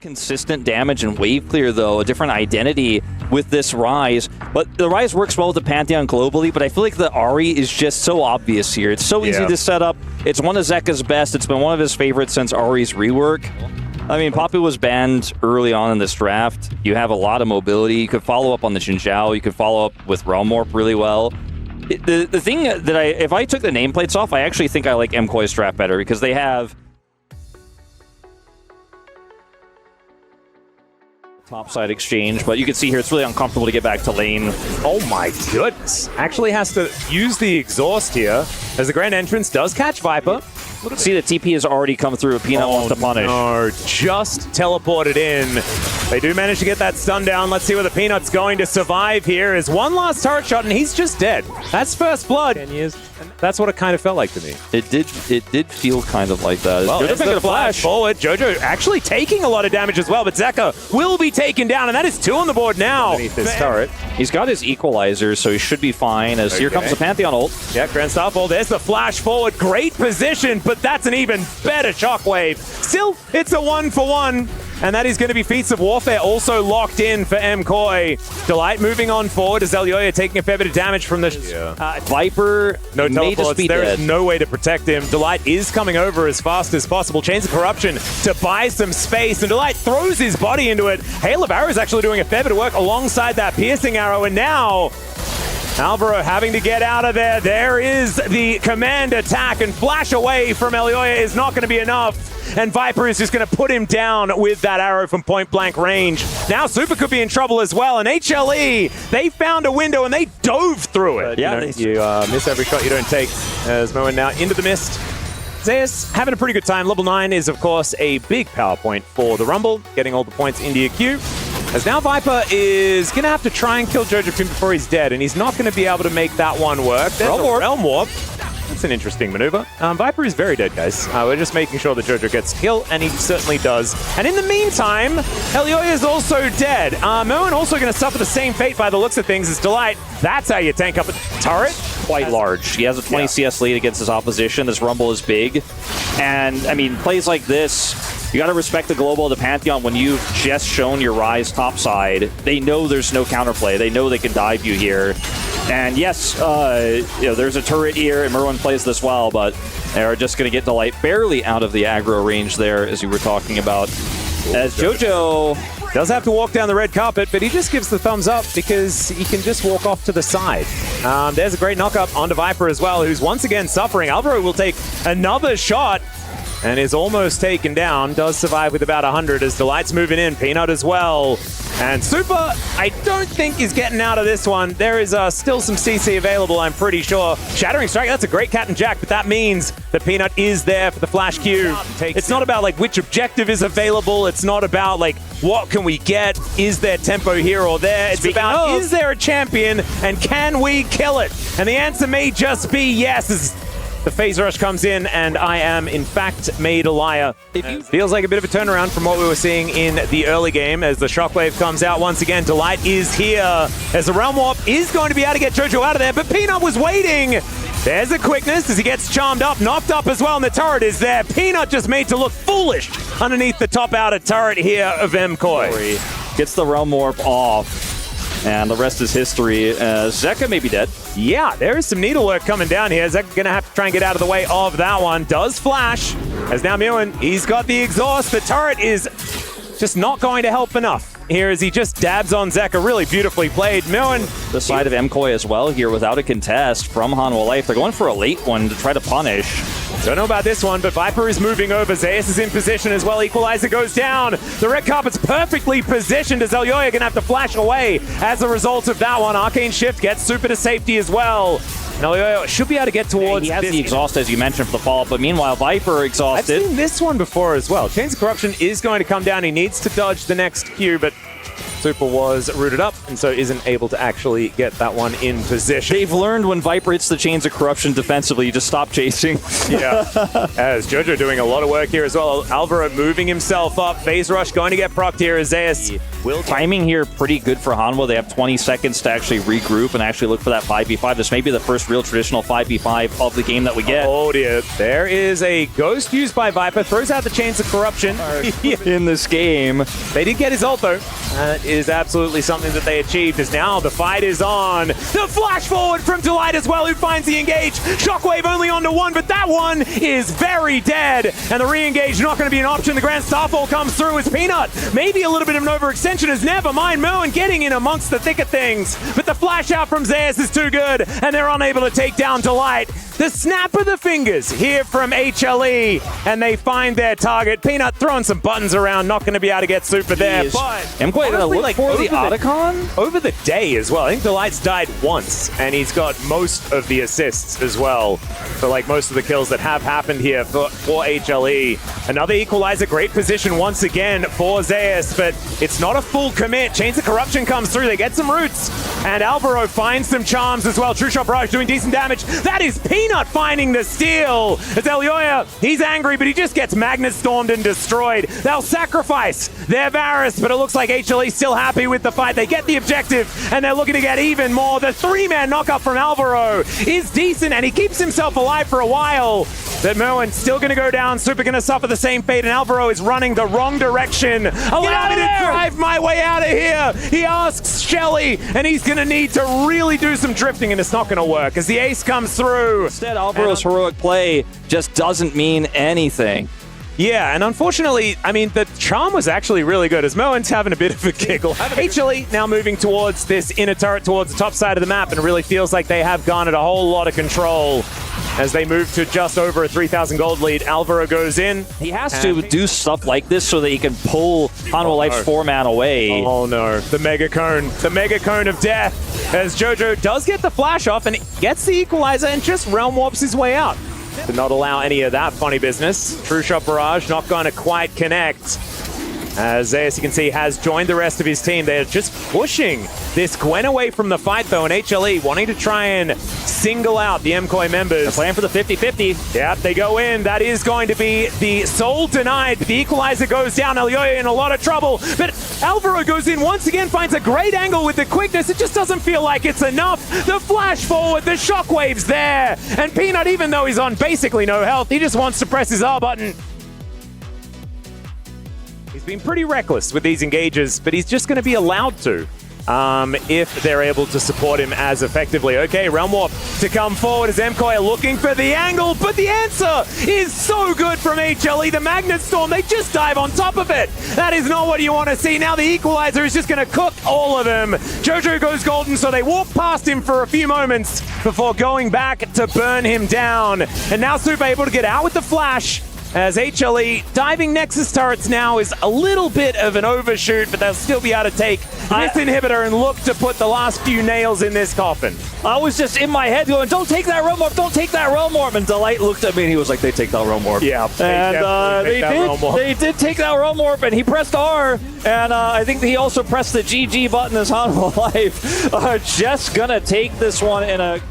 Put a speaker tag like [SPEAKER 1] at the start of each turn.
[SPEAKER 1] Consistent damage and wave clear, though, a different identity with this Ryze. But the Ryze works well with the Pantheon globally, but I feel like the Ahri is just so obvious here. It's so easy to set up. It's one of Zeka's best. It's been one of his favorites since Ahri's rework. I mean, Papu was banned early on in this draft. You have a lot of mobility. You could follow up on the Xin Zhao. You could follow up with Realm Warp really well. The thing that if I took the nameplates off, I actually think I like MKOI's draft better because they have topside exchange, but you can see here it's really uncomfortable to get back to lane.
[SPEAKER 2] Oh my goodness. Actually has to use the exhaust here as the Grand Entrance does catch Viper.
[SPEAKER 1] See, the TP has already come through. Peanut wants to punish.
[SPEAKER 2] No, just teleported in. They do manage to get that stun down. Let's see whether Peanut's going to survive here. Is one last turret shot, and he's just dead. That's first blood. 10 years. That's what it kind of felt like to me.
[SPEAKER 1] It did feel kind of like that.
[SPEAKER 2] Well, it's the flash forward. Jojo actually taking a lot of damage as well, but Zeka will be taken down, and that is 2 on the board now.
[SPEAKER 3] Underneath this turret.
[SPEAKER 1] He's got his equalizer, so he should be fine, as here comes the Pantheon ult.
[SPEAKER 2] Yeah, Grand Starfall, there's the flash forward. Great position, but that's an even better shockwave. Still, it's a 1-for-1. And that is going to be Feats of Warfare also locked in for MKOI. Delight moving on forward as HLE taking a fair bit of damage from the
[SPEAKER 1] Viper.
[SPEAKER 2] No
[SPEAKER 1] may just be
[SPEAKER 2] There
[SPEAKER 1] dead.
[SPEAKER 2] is no way to protect him. Delight is coming over as fast as possible. Chains of Corruption to buy some space, and Delight throws his body into it. Hail of Arrow is actually doing a fair bit of work alongside that piercing arrow, and now Alvaro having to get out of there. There is the command attack, and flash away from HLE is not going to be enough. And Viper is just going to put him down with that arrow from point blank range. Now Super could be in trouble as well. And HLE, they found a window and they dove through it.
[SPEAKER 1] Yeah,
[SPEAKER 2] you miss every shot you don't take. As Moen now into the mist. Zeus having a pretty good time. Level 9 is, of course, a big power point for the Rumble, getting all the points into your queue. As now Viper is going to have to try and kill Jojo before he's dead, and he's not going to be able to make that one work. There's a Realm Warp. That's an interesting maneuver. Viper is very dead, guys. We're just making sure that Jojo gets killed, and he certainly does. And in the meantime, HLE is also dead. Moen also going to suffer the same fate by the looks of things as Delight. That's how you tank up a turret.
[SPEAKER 1] Quite large. He has a 20 CS lead against his opposition. This Rumble is big. And, I mean, plays like this, you got to respect the global of the Pantheon when you've just shown your Ryze topside. They know there's no counterplay. They know they can dive you here. And yes, there's a turret here, and Merwin plays this well, but they're just going to get Delight barely out of the aggro range there, as you were talking about. As Jojo
[SPEAKER 2] does have to walk down the red carpet, but he just gives the thumbs up because he can just walk off to the side. There's a great knock-up onto Viper as well, who's once again suffering. Alvaro will take another shot and is almost taken down. Does survive with about 100 as Delight's moving in. Peanut as well. And Super, I don't think is getting out of this one. There is still some CC available, I'm pretty sure. Shattering Strike, that's a great cat and jack, but that means that Peanut is there for the flash Q. It's not about like which objective is available. It's not about like what can we get? Is there tempo here or there? It's about is there a champion and can we kill it? And the answer may just be yes. The phase rush comes in, and I am, in fact, made a liar. Feels like a bit of a turnaround from what we were seeing in the early game as the Shockwave comes out once again. Delight is here as the Realm Warp is going to be able to get Jojo out of there, but Peanut was waiting. There's a quickness as he gets charmed up, knocked up as well, and the turret is there. Peanut just made to look foolish underneath the top outer turret here of MKOI.
[SPEAKER 1] Gets the Realm Warp off. And the rest is history. Zeka may be dead.
[SPEAKER 2] Yeah, there is some needlework coming down here. Zeka going to have to try and get out of the way of that one. Does flash. As now Moen, he's got the exhaust. The turret is just not going to help enough. Here as he just dabs on Zeka. Really beautifully played. Moen.
[SPEAKER 1] The side of MKOI as well here without a contest from Hanwha Life. They're going for a late one to try to punish.
[SPEAKER 2] Don't know about this one, but Viper is moving over. Zeus is in position as well. Equalizer goes down. The red carpet's perfectly positioned as HLE going to have to flash away as a result of that one. Arcane Shift gets Super to safety as well. HLE should be able to get towards
[SPEAKER 1] He has the exhaust, as you mentioned, for the follow-up, but meanwhile, Viper exhausted.
[SPEAKER 2] I've seen this one before as well. Chains of Corruption is going to come down. He needs to dodge the next Q, but Super was rooted up, and so isn't able to actually get that one in position.
[SPEAKER 1] They've learned when Viper hits the chains of corruption defensively, you just stop chasing.
[SPEAKER 2] Yeah, as Jojo doing a lot of work here as well. Alvaro moving himself up. Phase Rush going to get procced here as Zeus.
[SPEAKER 1] Timing here pretty good for Hanwha. They have 20 seconds to actually regroup and actually look for that 5v5. This may be the first real traditional 5v5 of the game that we get.
[SPEAKER 2] Oh dear. There is a ghost used by Viper. Throws out the chains of corruption.
[SPEAKER 1] In this game.
[SPEAKER 2] They did get his ult though. That is absolutely something that they achieved, as now the fight is on. The flash forward from Delight as well, who finds the engage. Shockwave only onto one, but that one is very dead. And the re-engage not going to be an option. The Grand Starfall comes through as Peanut. Maybe a little bit of an overextension as never mind. Merwin getting in amongst the thick of things. But the flash out from Zeus is too good, and they're unable to take down Delight. The snap of the fingers here from HLE, and they find their target. Peanut throwing some buttons around, not going to be able to get super there. But
[SPEAKER 1] MKOI going to look for the Otacon?
[SPEAKER 2] Over the day as well. I think Delight's died once, and he's got most of the assists as well. So like most of the kills that have happened here for HLE. Another equalizer, great position once again for Zeus, but it's not a full commit. Chains of Corruption comes through, they get some roots, and Alvaro finds some charms as well. True Shot Barrage doing decent damage. That is Peanut finding the steal. As Elioya, he's angry, but he just gets Magnet Stormed and destroyed. They'll sacrifice their Varus, but it looks like HLE still happy with the fight. They get the objective, and they're looking to get even more. The 3-man knockup from Alvaro is decent, and he keeps himself alive for a while. But Merwin's still going to go down. Super going to suffer the same fate, and Alvaro is running the wrong direction. Allow me to drive my way out of here. He asks Shelly, and he's going to need to really do some drifting, and it's not going to work as the ace comes through.
[SPEAKER 1] Instead, Alvaro's heroic play just doesn't mean anything.
[SPEAKER 2] Yeah, and unfortunately, I mean, the charm was actually really good as Merwin's having a bit of a giggle. HLE now moving towards this inner turret, towards the top side of the map, and it really feels like they have garnered a whole lot of control as they move to just over a 3,000 gold lead. Alvaro goes in.
[SPEAKER 1] He has to do stuff like this so that he can pull Hanwha Life's 4-man away.
[SPEAKER 2] Oh no, the Mega Cone of death, as Jojo does get the flash off and gets the equalizer and just realm warps his way out. Did not allow any of that funny business. True Shot Barrage not going to quite connect. As Zeus, you can see, has joined the rest of his team. They're just pushing this Gwen away from the fight, though, and HLE wanting to try and single out the MKOI members.
[SPEAKER 1] They're playing for the 50-50.
[SPEAKER 2] Yep, they go in. That is going to be the soul denied. The equalizer goes down. Elioya in a lot of trouble, but Alvaro goes in once again, finds a great angle with the quickness. It just doesn't feel like it's enough. The flash forward, the shockwave's there, and Peanut, even though he's on basically no health, he just wants to press his R button. He's been pretty reckless with these engages, but he's just going to be allowed to if they're able to support him as effectively. Okay, Realm Warp to come forward as MKOI looking for the angle, but the answer is so good from HLE. The Magnet Storm, they just dive on top of it. That is not what you want to see. Now the equalizer is just going to cook all of them. Jojo goes golden, so they walk past him for a few moments before going back to burn him down. And now Super able to get out with the flash, as HLE diving Nexus turrets now is a little bit of an overshoot, but they'll still be able to take this inhibitor and look to put the last few nails in this coffin.
[SPEAKER 1] I was just in my head going, don't take that Realm Warp, don't take that Realm Warp. And Delight looked at me and he was like, they take that Realm Warp.
[SPEAKER 2] Yeah,
[SPEAKER 1] and they did take that Realm Warp, and he pressed R. And I think he also pressed the GG button as Hanwha Life. Just gonna take this one in a